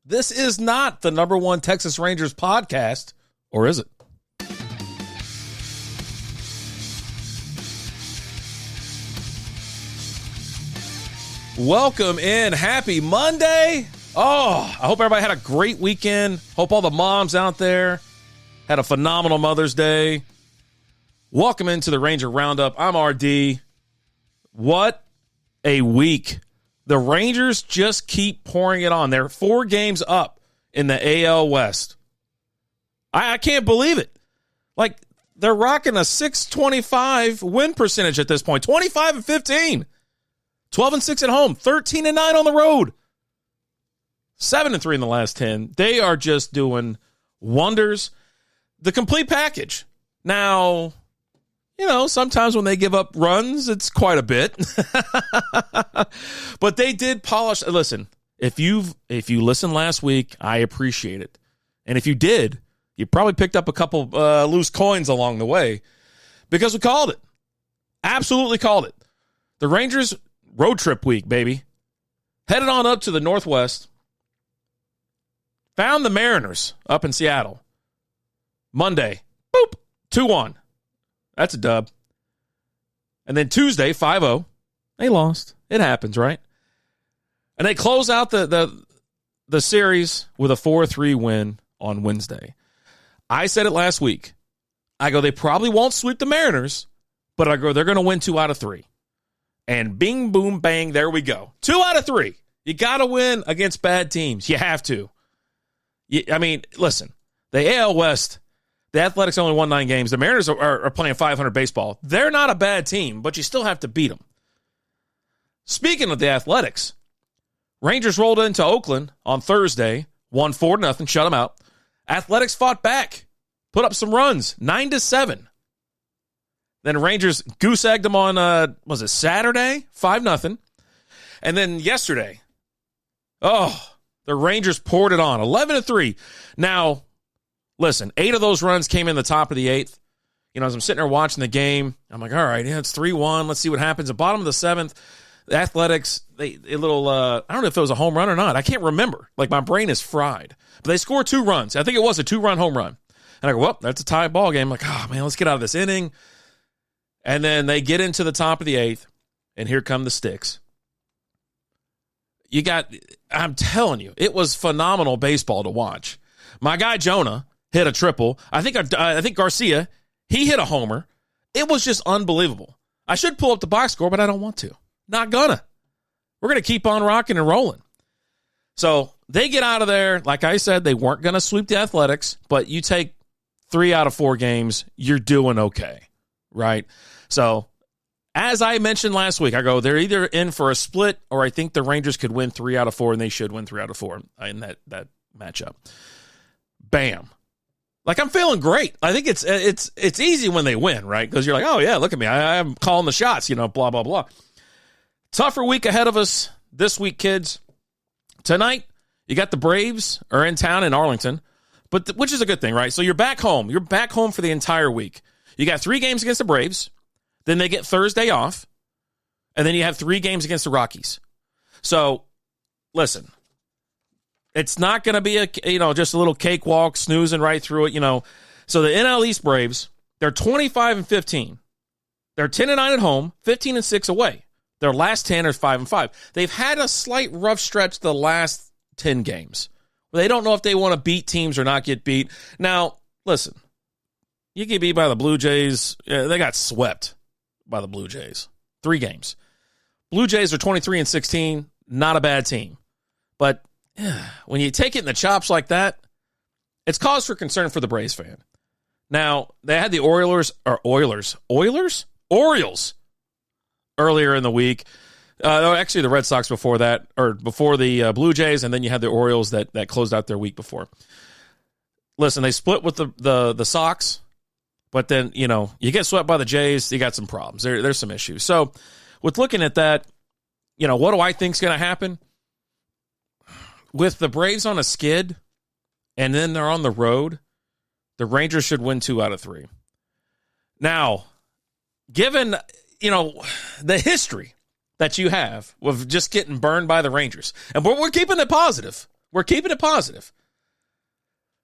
This is not the number one Texas Rangers podcast, or is it? Welcome in. Happy Monday. Oh, I hope everybody had a great weekend. Hope all the moms out there had a phenomenal Mother's Day. Welcome into the Ranger Roundup. I'm RD. What a week. The Rangers just keep pouring it on. They're 4 games up in the AL West. I can't believe it. Like, they're rocking a .625 win percentage at this point. 25-15. 12-6 at home. 13-9 on the road. 7-3 in the last 10. They are just doing wonders. The complete package. Now, you know, sometimes when they give up runs, it's quite a bit. But they did polish. Listen, if you listened last week, I appreciate it. And if you did, you probably picked up a couple loose coins along the way because we called it. Absolutely called it. The Rangers road trip week, baby. Headed on up to the Northwest. Found the Mariners up in Seattle. Monday, boop, 2-1. That's a dub. And then Tuesday, 5-0. They lost. It happens, right? And they close out the series with a 4-3 win on Wednesday. I said it last week. I go, they probably won't sweep the Mariners, but I go, they're going to win 2 out of 3. And bing, boom, bang, there we go. 2 out of 3. You got to win against bad teams. You have to. I mean, listen, the AL West, the Athletics only won 9 games. The Mariners are playing 500 baseball. They're not a bad team, but you still have to beat them. Speaking of the Athletics, Rangers rolled into Oakland on Thursday, won 4-0, shut them out. Athletics fought back, put up some runs, 9-7. Then Rangers goose-egged them on, was it Saturday? 5-0. And then yesterday, the Rangers poured it on, 11-3. Now, listen, 8 of those runs came in the top of the 8th. You know, as I'm sitting there watching the game, I'm like, all right, yeah, it's 3-1. Let's see what happens. At the bottom of the 7th, the Athletics, I don't know if it was a home run or not. I can't remember. Like, my brain is fried. But they scored 2 runs. I think it was a 2-run home run. And I go, well, that's a tie ball game. I'm like, oh, man, let's get out of this inning. And then they get into the top of the 8th, and here come the sticks. I'm telling you, it was phenomenal baseball to watch. My guy Jonah hit a triple. I think Garcia, he hit a homer. It was just unbelievable. I should pull up the box score, but I don't want to. Not gonna. We're going to keep on rocking and rolling. So they get out of there. Like I said, they weren't going to sweep the Athletics, but you take 3 out of 4 games, you're doing okay, right? So as I mentioned last week, I go, they're either in for a split or I think the Rangers could win 3 out of 4, and they should win 3 out of 4 in that matchup. Bam. Like, I'm feeling great. I think it's easy when they win, right? Because you're like, oh, yeah, look at me. I'm calling the shots, blah, blah, blah. Tougher week ahead of us this week, kids. Tonight, you got the Braves are in town in Arlington, which is a good thing, right? So you're back home. You're back home for the entire week. You got 3 games against the Braves. Then they get Thursday off. And then you have 3 games against the Rockies. So, listen, it's not going to be just a little cakewalk, snoozing right through it, So the NL East Braves, they're 25-15. They're 10-9 at home, 15-6 away. Their last 10 are 5-5. They've had a slight rough stretch the last 10 games. They don't know if they want to beat teams or not get beat. Now, listen, you get beat by the Blue Jays. They got swept by the Blue Jays. 3 games. Blue Jays are 23-16. Not a bad team. But when you take it in the chops like that, it's cause for concern for the Braves fan. Now, they had the Orioles earlier in the week. Actually, the Red Sox before that, or before the Blue Jays, and then you had the Orioles that closed out their week before. Listen, they split with the Sox, but then, you get swept by the Jays, you got some problems. There's some issues. So, with looking at that, what do I think is going to happen? With the Braves on a skid, and then they're on the road, the Rangers should win 2 out of 3. Now, given, the history that you have of just getting burned by the Rangers, and we're keeping it positive. We're keeping it positive.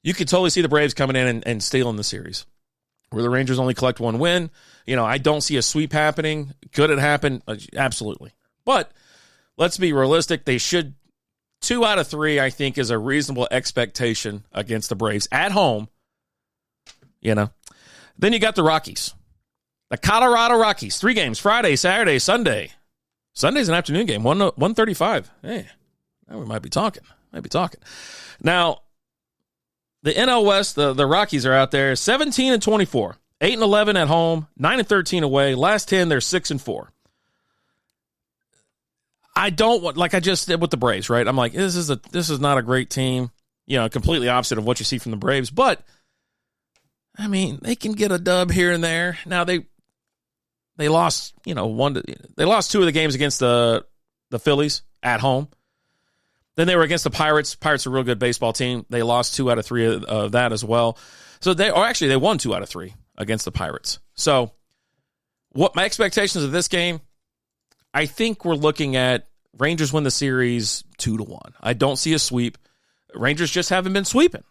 You could totally see the Braves coming in and stealing the series. Where the Rangers only collect one win. I don't see a sweep happening. Could it happen? Absolutely. But let's be realistic. They should. 2 out of 3, I think, is a reasonable expectation against the Braves at home. Then you got the Rockies. The Colorado Rockies. 3 games. Friday, Saturday, Sunday. Sunday's an afternoon game. 1:35. Hey, now we might be talking. Now, the NL West, the Rockies are out there 17-24, 8-11 at home, 9-13 away. Last 10, they're 6-4. I don't want, like I just did with the Braves, right? I'm like, this is not a great team. Completely opposite of what you see from the Braves. But I mean, they can get a dub here and there. Now they lost, they lost 2 of the games against the Phillies at home. Then they were against the Pirates. Pirates are a real good baseball team. They lost 2 out of 3 of that as well. So they won 2 out of 3 against the Pirates. So what my expectations of this game, I think we're looking at Rangers win the series 2-1. I don't see a sweep. Rangers just haven't been sweeping.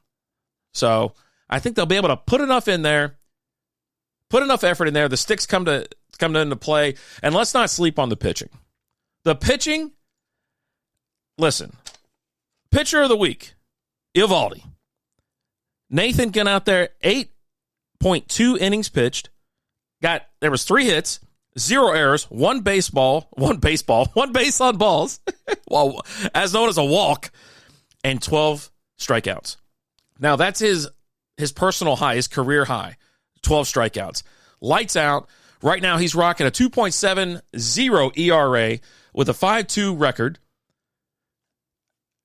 So I think they'll be able to put enough in there, put enough effort in there. The sticks come into play. And let's not sleep on the pitching. The pitching, listen, pitcher of the week, Eovaldi. Nathan got out there, 8.2 innings pitched. There was 3 hits, 0 errors, 1 base on balls, well, as known as a walk, and 12 strikeouts. Now, that's his personal high, his career high, 12 strikeouts. Lights out. Right now, he's rocking a 2.70 ERA with a 5.2 record.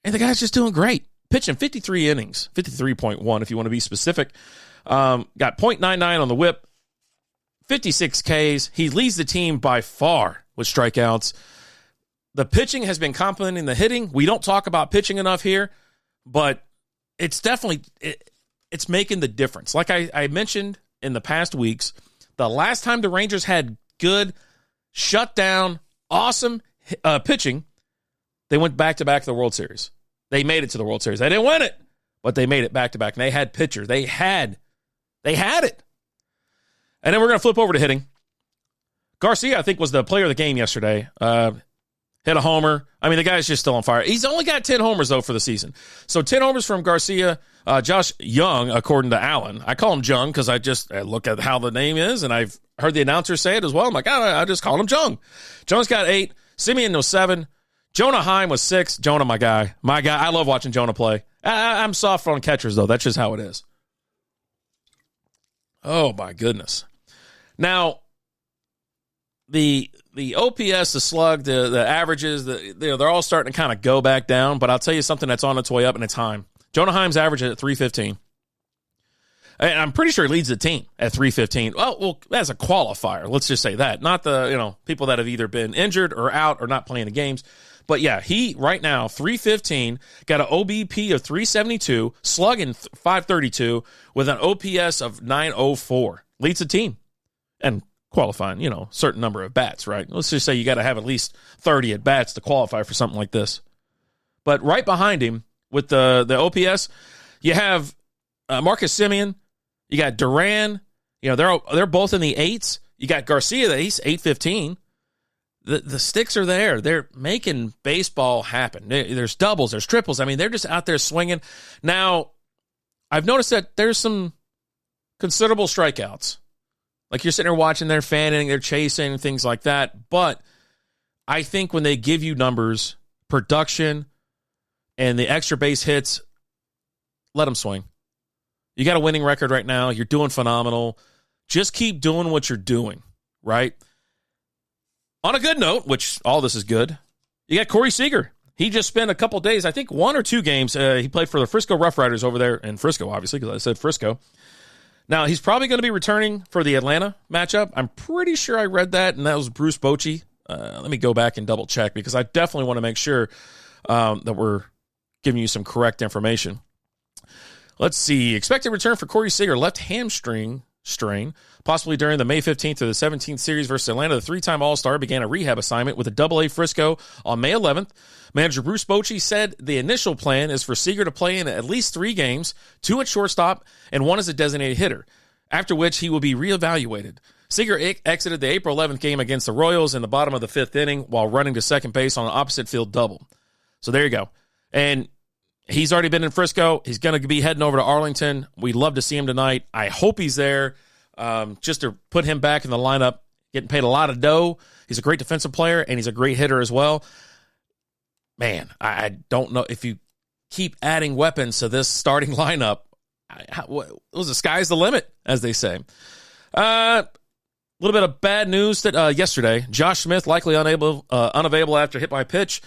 And the guy's just doing great. Pitching 53 innings, 53.1 if you want to be specific. Got .99 on the whip. 56 Ks. He leads the team by far with strikeouts. The pitching has been complementing the hitting. We don't talk about pitching enough here, but it's definitely it's making the difference. Like I mentioned in the past weeks, the last time the Rangers had good, shut down, awesome pitching, they went back-to-back to the World Series. They made it to the World Series. They didn't win it, but they made it back-to-back, and they had pitchers. They had it. And then we're going to flip over to hitting. Garcia, I think, was the player of the game yesterday. Hit a homer. I mean, the guy's just still on fire. He's only got 10 homers, though, for the season. So 10 homers from Garcia. Josh Young, according to Allen. I call him Jung because I look at how the name is, and I've heard the announcer say it as well. I'm like, I just call him Jung. Jung's got 8. Simeon was 7. Jonah Heim was 6. Jonah, my guy. I love watching Jonah play. I'm soft on catchers, though. That's just how it is. Oh, my goodness. Now, the OPS, the slug, the averages, they're all starting to kind of go back down, but I'll tell you something that's on its way up, and it's Heim. Jonah Heim's average at 315. And I'm pretty sure he leads the team at 315. Well, as a qualifier, let's just say that. Not the, people that have either been injured or out or not playing the games. But yeah, he right now, 315, got an OBP of 372, slugging 532 with an OPS of 904. Leads the team. And qualifying, certain number of bats, right? Let's just say you got to have at least 30 at bats to qualify for something like this. But right behind him with the OPS, you have Marcus Simeon, you got Duran, they're both in the 8s. You got Garcia, that he's 815. The sticks are there. They're making baseball happen. There's doubles, there's triples. I mean, they're just out there swinging. Now, I've noticed that there's some considerable strikeouts. Like you're sitting there watching, they're fanning, they're chasing, things like that. But I think when they give you numbers, production, and the extra base hits, let them swing. You got a winning record right now. You're doing phenomenal. Just keep doing what you're doing, right? On a good note, which all this is good, you got Corey Seager. He just spent a couple days, I think 1 or 2 games. He played for the Frisco Rough Riders over there in Frisco, obviously, because I said Frisco. Now, he's probably going to be returning for the Atlanta matchup. I'm pretty sure I read that, and that was Bruce Bochy. Let me go back and double check because I definitely want to make sure that we're giving you some correct information. Let's see. Expected return for Corey Seager, left hamstring strain. Possibly during the May 15th or the 17th series versus Atlanta, the three-time All-Star began a rehab assignment with a Double-A Frisco on May 11th. Manager Bruce Bochy said the initial plan is for Seager to play in at least 3 games, 2 at shortstop and 1 as a designated hitter, after which he will be reevaluated. Seager exited the April 11th game against the Royals in the bottom of the 5th inning while running to second base on an opposite field double. So there you go. And he's already been in Frisco. He's going to be heading over to Arlington. We'd love to see him tonight. I hope he's there just to put him back in the lineup, getting paid a lot of dough. He's a great defensive player, and he's a great hitter as well. Man, I don't know if you keep adding weapons to this starting lineup. The sky's the limit, as they say. A little bit of bad news that yesterday, Josh Smith likely unavailable after hit by a pitch.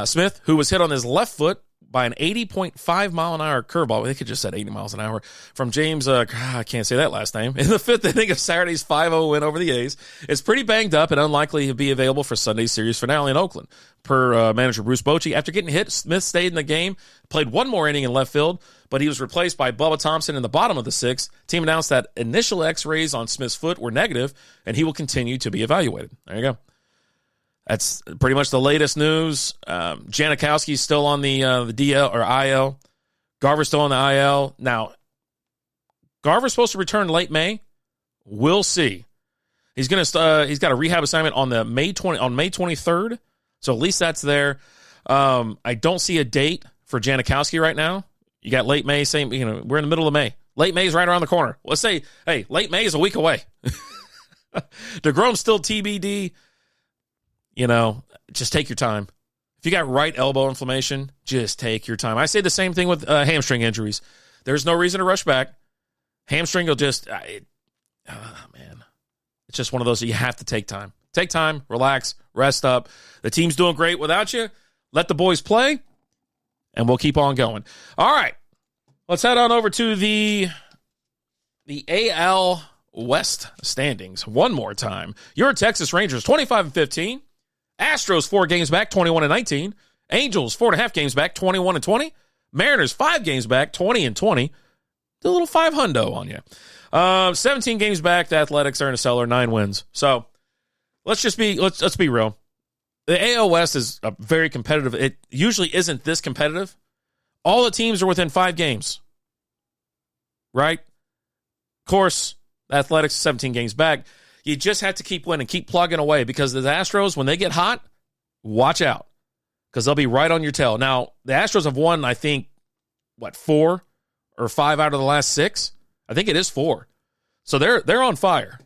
Smith, who was hit on his left foot by an 80.5 mile an hour curveball. They could just said 80 miles an hour from James. I can't say that last name. In the 5th inning of Saturday's 5-0 win over the A's, is pretty banged up and unlikely to be available for Sunday's series finale in Oakland. Per manager Bruce Bochy, after getting hit, Smith stayed in the game, played 1 more inning in left field, but he was replaced by Bubba Thompson in the bottom of the 6th. Team announced that initial X-rays on Smith's foot were negative, and he will continue to be evaluated. There you go. That's pretty much the latest news. Janikowski's still on the DL or IL. Garver's still on the IL. Now, Garver's supposed to return late May. We'll see. He's got a rehab assignment on May 23rd. So at least that's there. I don't see a date for Janikowski right now. You got late May, we're in the middle of May. Late May is right around the corner. Let's say, hey, late May is a week away. DeGrom's still TBD. Just take your time. If you got right elbow inflammation, just take your time. I say the same thing with hamstring injuries. There's no reason to rush back. Hamstring will just, man, it's just one of those that you have to take time. Take time, relax, rest up. The team's doing great without you. Let the boys play, and we'll keep on going. All right, let's head on over to the AL West standings one more time. Your Texas Rangers, 25-15. Astros 4 games back, 21-19. Angels 4.5 games back, 21-20. Mariners 5 games back, 20-20. A little 5-hundo on you. 17 games back. The Athletics are in a cellar, 9 wins. So let's be real. The AL West is a very competitive. It usually isn't this competitive. All the teams are within 5 games, right? Of course, the Athletics 17 games back. You just have to keep winning, keep plugging away, because the Astros, when they get hot, watch out, because they'll be right on your tail. Now, the Astros have won, I think, 4 or 5 out of the last 6? I think it is 4. So they're on fire.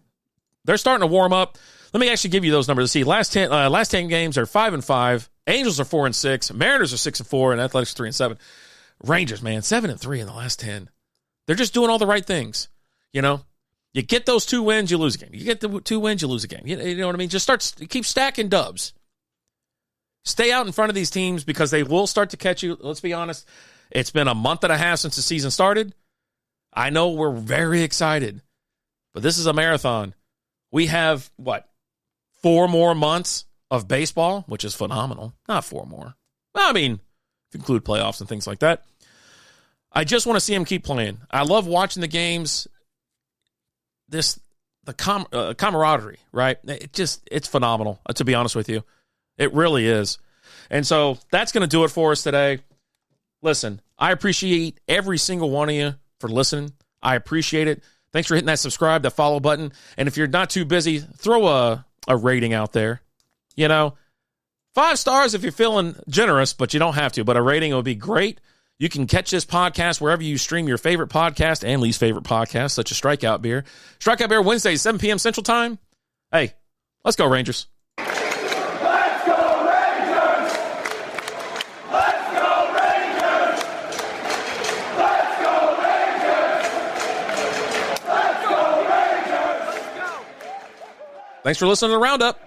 They're starting to warm up. Let me actually give you those numbers. See, last 10 games are 5-5. Angels are 4-6. Mariners are 6-4, and Athletics 3-7. Rangers, man, 7-3 in the last 10. They're just doing all the right things, You get those 2 wins, you lose a game. You get the 2 wins, you lose a game. You know what I mean? Just keep stacking dubs. Stay out in front of these teams, because they will start to catch you. Let's be honest. It's been a month and a half since the season started. I know we're very excited, but this is a marathon. We have, 4 more months of baseball, which is phenomenal. Not 4 more. I mean, if you include playoffs and things like that. I just want to see them keep playing. I love watching the games. The camaraderie, right? It's phenomenal, to be honest with you. It really is. And so that's going to do it for us today. Listen, I appreciate every single one of you for listening. I appreciate it. Thanks for hitting that subscribe, that follow button. And if you're not too busy, throw a rating out there. 5 stars if you're feeling generous, but you don't have to. But a rating would be great. You can catch this podcast wherever you stream your favorite podcast and least favorite podcast, such as Strikeout Beer. Strikeout Beer, Wednesdays, 7 p.m. Central Time. Hey, let's go, Rangers. Let's go, Rangers! Let's go, Rangers! Let's go, Rangers! Let's go, Rangers! Thanks for listening to the Roundup.